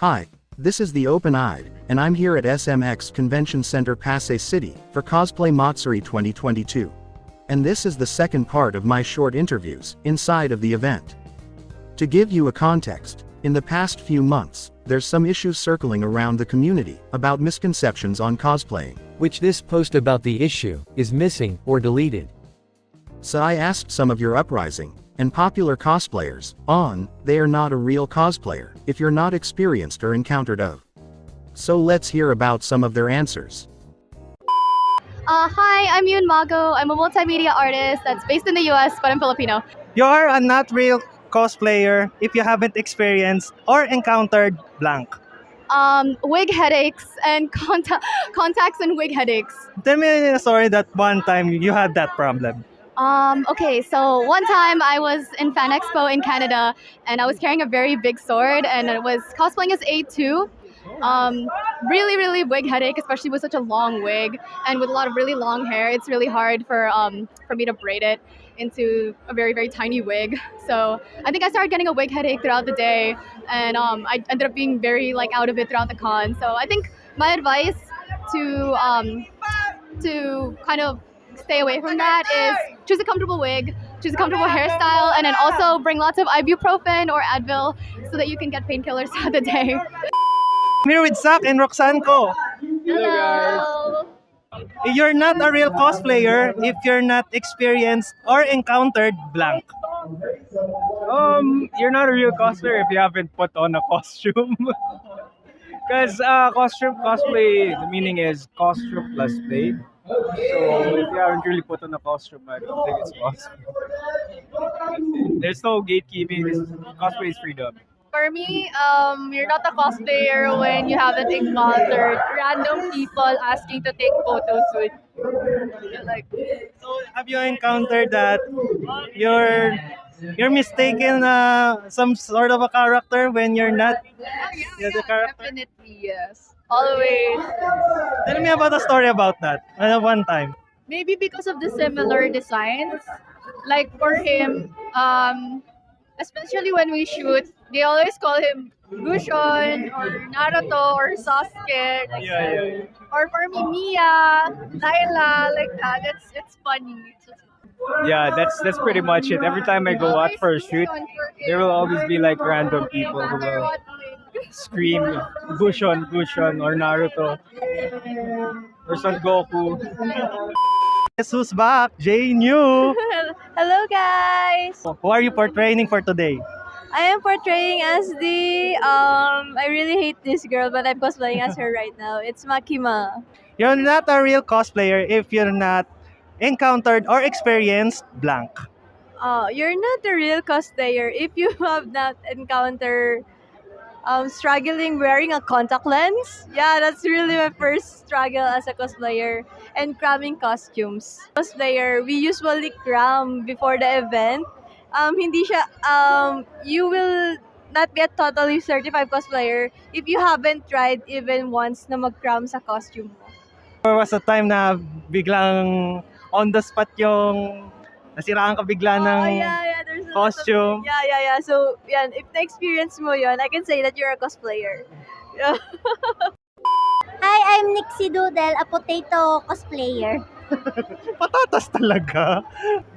Hi, this is the Open-Eyed, and I'm here at SMX Convention Center Pasay City for Cosplay Matsuri 2022. And this is the second part of my short interviews inside of the event. To give you a context, in the past few months, there's some issues circling around the community about misconceptions on cosplaying, which this post about the issue is missing or deleted. So I asked some of your uprising and popular cosplayers on they are not a real cosplayer if you're not experienced or encountered of. So let's hear about some of their answers. Hi, I'm Yoon Mago. I'm a multimedia artist that's based in the US, but I'm Filipino. You're a not real cosplayer if you haven't experienced or encountered blank. Wig headaches and contacts and wig headaches. Tell me a story that one time you had that problem. Okay, so one time I was in Fan Expo in Canada and I was carrying a very big sword and I was cosplaying as A2. Really wig headache, especially with such a long wig and with a lot of really long hair. It's really hard for me to braid it into a very tiny wig. So I think I started getting a wig headache throughout the day, and I ended up being very out of it throughout the con. So I think my advice to kind of stay away from that is choose a comfortable wig, choose a comfortable hairstyle, and then also bring lots of ibuprofen or Advil so that you can get painkillers throughout the day. I'm here with Zach and Roxanne Ko. Hello. You're not a real cosplayer if you're not experienced or encountered blank. You're not a real cosplayer if you haven't put on a costume. Because cosplay, the meaning is costume plus play. So if you haven't really put on a costume, I don't think it's possible. There's no gatekeeping. Cosplay is freedom. For me, you're not a cosplayer when you haven't encountered random people asking to take photos with you. So have you encountered that you're mistaken some sort of a character when you're not the character? Definitely, yes. Always. Tell me about a story about that. One time. Maybe because of the similar designs. Like for him, especially when we shoot, they always call him Gushon or Naruto or Sasuke. Yeah. Or for me, Mia, Layla, like that. It's funny. Yeah, that's pretty much it. Every time I go out for a shoot, there will always be random people who will scream Gushon or Naruto or Son Goku. Guess who's back? Jay New. Hello guys! Who are you portraying for today? I am portraying as the I really hate this girl but I'm cosplaying as her right now. It's Makima. You're not a real cosplayer if you're not encountered or experienced blank. You're not a real cosplayer if you have not encountered struggling wearing a contact lens. Yeah, that's really my first struggle as a cosplayer. And cramming costumes. Cosplayer, we usually cram before the event. Hindi siya, you will not get totally certified cosplayer if you haven't tried even once na mag-cram sa costume mo. There was a time na biglang on the spot yung nasiraan ka bigla ng There's a costume. Yeah. So, yan, if na-experience mo yun, I can say that you're a cosplayer. Yeah. Hi, I'm Nixie Doodle, a potato cosplayer. Patatas talaga.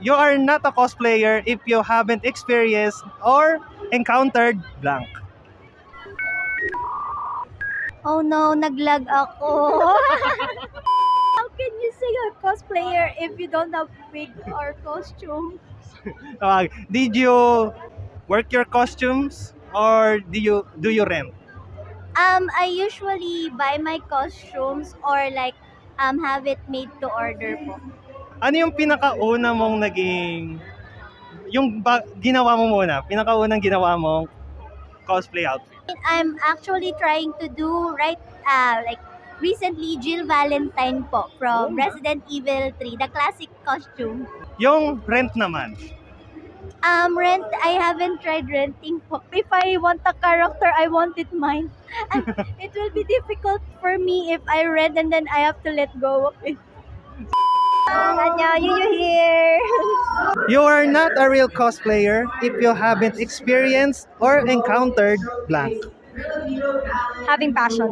You are not a cosplayer if you haven't experienced or encountered blank. Oh no, naglag ako. How can you say a cosplayer if you don't have wig or costume? Did you work your costumes or do you rent? I usually buy my costumes or have it made to order po. Ano yung pinakauna mong naging ginawa mo muna? Pinakaunang ginawa mong cosplay outfit? I'm actually trying to do recently Jill Valentine po from Resident Evil 3, the classic costume. Yung rent naman. Rent, I haven't tried renting po. If I want a character, I want it mine. And it will be difficult for me if I rent and then I have to let go of it. You here. You are not a real cosplayer if you haven't experienced or encountered blank. having passion.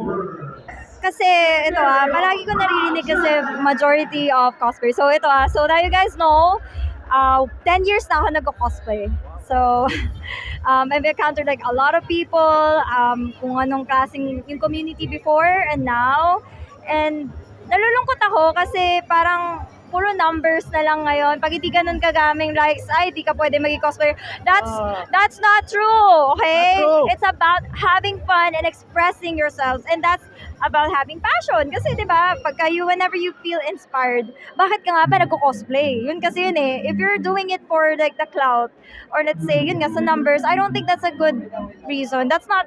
Kasi ito palagi ko naririnig kasi majority of cosplay. So ito so now you guys know, 10 years na ako nagko-cosplay. So I've encountered like a lot of people, kung anong klaseng yung community before and now. And nalulungkot ako kasi parang puro numbers na lang ngayon. Pag hindi ganun kagaming likes, ay, di ka pwede maging cosplayer. That's not true, okay? Not true. It's about having fun and expressing yourselves. And that's about having passion. Kasi, di ba, whenever you feel inspired, bakit ka nga ba nagko-cosplay? Yun kasi yun eh. If you're doing it for like the clout, or let's say, yun nga, sa numbers, I don't think that's a good reason. That's not,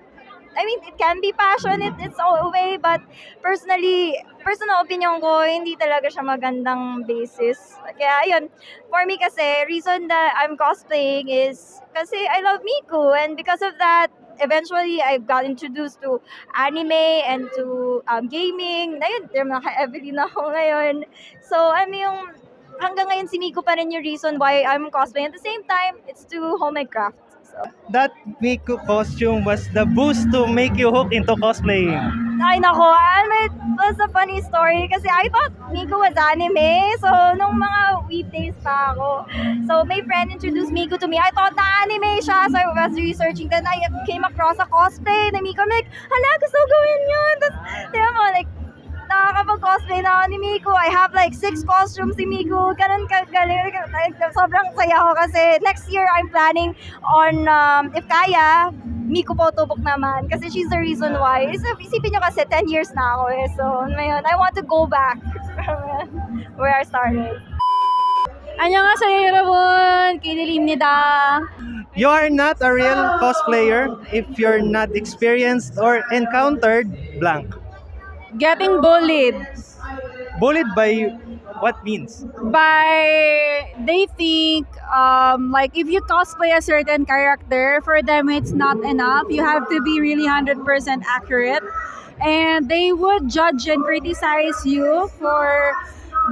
I mean, it can be passion, it's a way, but personal opinion ko, hindi talaga siya magandang basis. Kaya, ayun, for me kasi, reason that I'm cosplaying is kasi I love Miku, and because of that, eventually, I got introduced to anime and to gaming. Ayun, naka-Evelyn ako ngayon. So, hanggang ngayon, si Miku pa rin yung reason why I'm cosplaying. At the same time, it's to hone my craft. That Miku costume was the boost to make you hook into cosplaying. Ay nako, it was a funny story kasi I thought Miku was anime. So, nung mga weekdays pa ako. So, my friend introduced Miku to me. I thought na anime siya. So, I was researching. Then, I came across a cosplay na Miku. I'm like, hala, gusto ko gawin yun. Tapos, tiyan mo, like, nakakapag-cosplay na ako ni Miku. I have like 6 costumes ni Miku. Ganun kagaling. Sobrang saya ko kasi next year I'm planning on, if kaya, Miku photobooth naman. Kasi she's the reason why. Isipin nyo kasi 10 years na ako eh. So, ngayon, I want to go back where I started. 안녕하세요 여러분. 기대립니다. You are not a real cosplayer if you're not experienced or encountered blank. Getting bullied Bullied by what means? they think like if you cosplay a certain character, for them it's not enough. You have to be really 100% accurate, and they would judge and criticize you for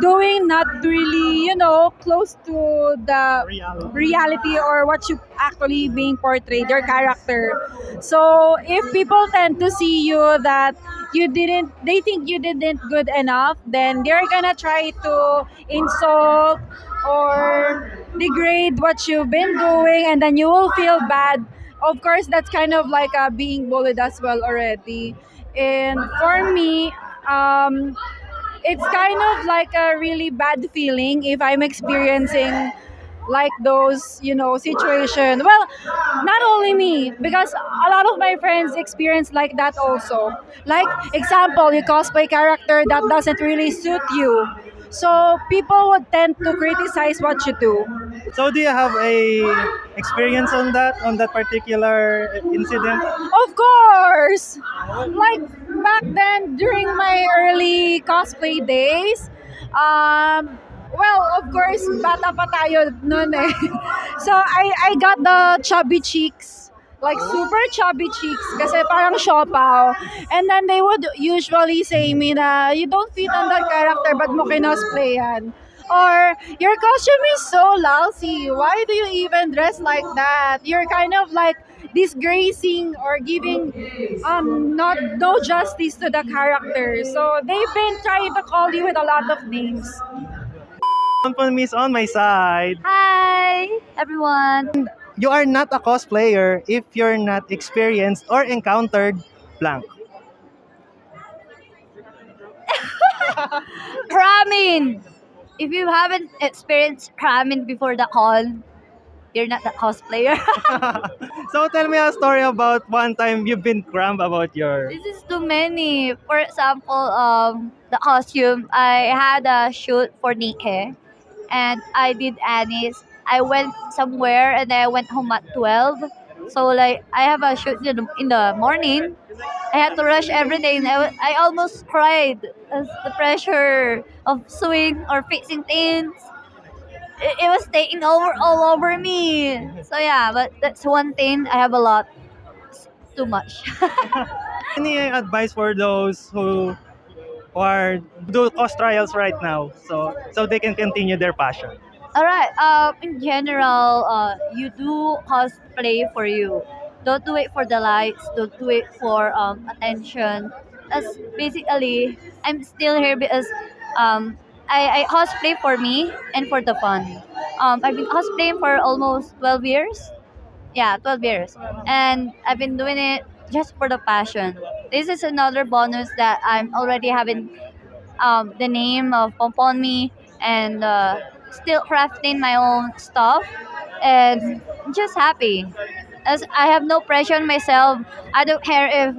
doing not really, close to the reality or what you actually being portrayed, your character. So if people tend to see you that they think you didn't good enough, then they're gonna try to insult or degrade what you've been doing, and then you will feel bad. Of course, that's kind of like being bullied as well already. And for me, it's kind of like a really bad feeling if I'm experiencing like those, situation. Well, not only me, because a lot of my friends experience like that also. Like, example, you cosplay character that doesn't really suit you. So people would tend to criticize what you do. So do you have a experience on that particular incident? Of course! Like, back then, during my early cosplay days, well, of course, bata pa tayo nun eh. So, I got the chubby cheeks. Like, super chubby cheeks. Kasi parang siopaw. And then, they would usually say me na, you don't fit on that character, but mo kinosplay yan. Or, your costume is so lousy. Why do you even dress like that? You're kind of like disgracing or giving no justice to the character. So, they've been trying to call you with a lot of names. Miss on my side. Hi, everyone. You are not a cosplayer if you're not experienced or encountered blank. Ramen. If you haven't experienced ramen before the con, you're not a cosplayer. So tell me a story about one time you've been crammed about your... This is too many. For example, the costume. I had a shoot for Nike, and I did Annie's. I went somewhere and then I went home at 12. So like I have a shoot in the morning. I had to rush everything. I almost cried as the pressure of sewing or fixing things. It was taking over all over me. So yeah, but that's one thing. I have a lot. It's too much. Any advice for those who are do cos trials right now, so they can continue their passion? Alright, in general, you do cosplay for you. Don't do it for the likes. Don't do it for attention. That's basically I'm still here because I cosplay for me and for the fun. I've been cosplaying for almost 12 years. Yeah, 12 years. And I've been doing it just for the passion. This is another bonus that I'm already having the name of Pomponmi and still crafting my own stuff. And I'm just happy. As I have no pressure on myself. I don't care if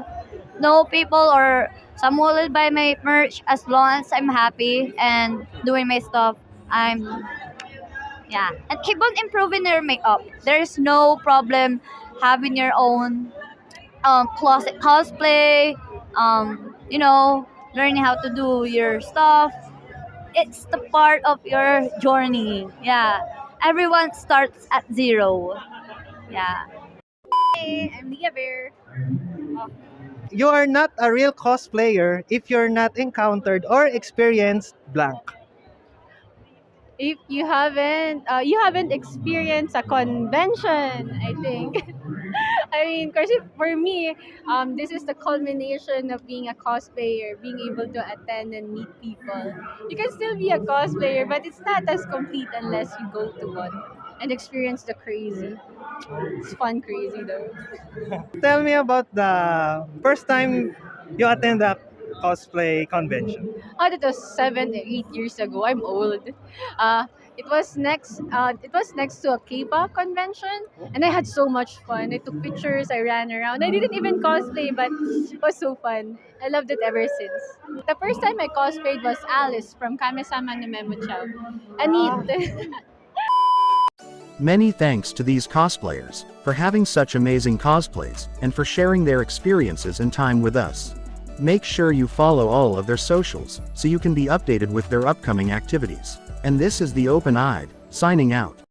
no people or someone will buy my merch as long as I'm happy and doing my stuff. I'm yeah, and keep on improving your makeup. There's no problem having your own closet cosplay. Learning how to do your stuff. It's the part of your journey. Yeah, everyone starts at zero. Yeah. Hey, I'm Leah Bear. You are not a real cosplayer if you're not encountered or experienced blank. If you haven't experienced a convention, I think. I mean, kasi for me, this is the culmination of being a cosplayer, being able to attend and meet people. You can still be a cosplayer, but it's not as complete unless you go to one and experience the crazy. It's fun crazy though. Tell me about the first time you attend a cosplay convention. Oh, that was 7 or 8 years ago. I'm old. Uh, it was next. It was next to a K-pop convention, and I had so much fun. I took pictures. I ran around. I didn't even cosplay, but it was so fun. I loved it ever since. The first time I cosplayed was Alice from Kame-sama no Memo Chao. Anit. Many thanks to these cosplayers for having such amazing cosplays and for sharing their experiences and time with us. Make sure you follow all of their socials so you can be updated with their upcoming activities. And this is the Open Eyed, signing out.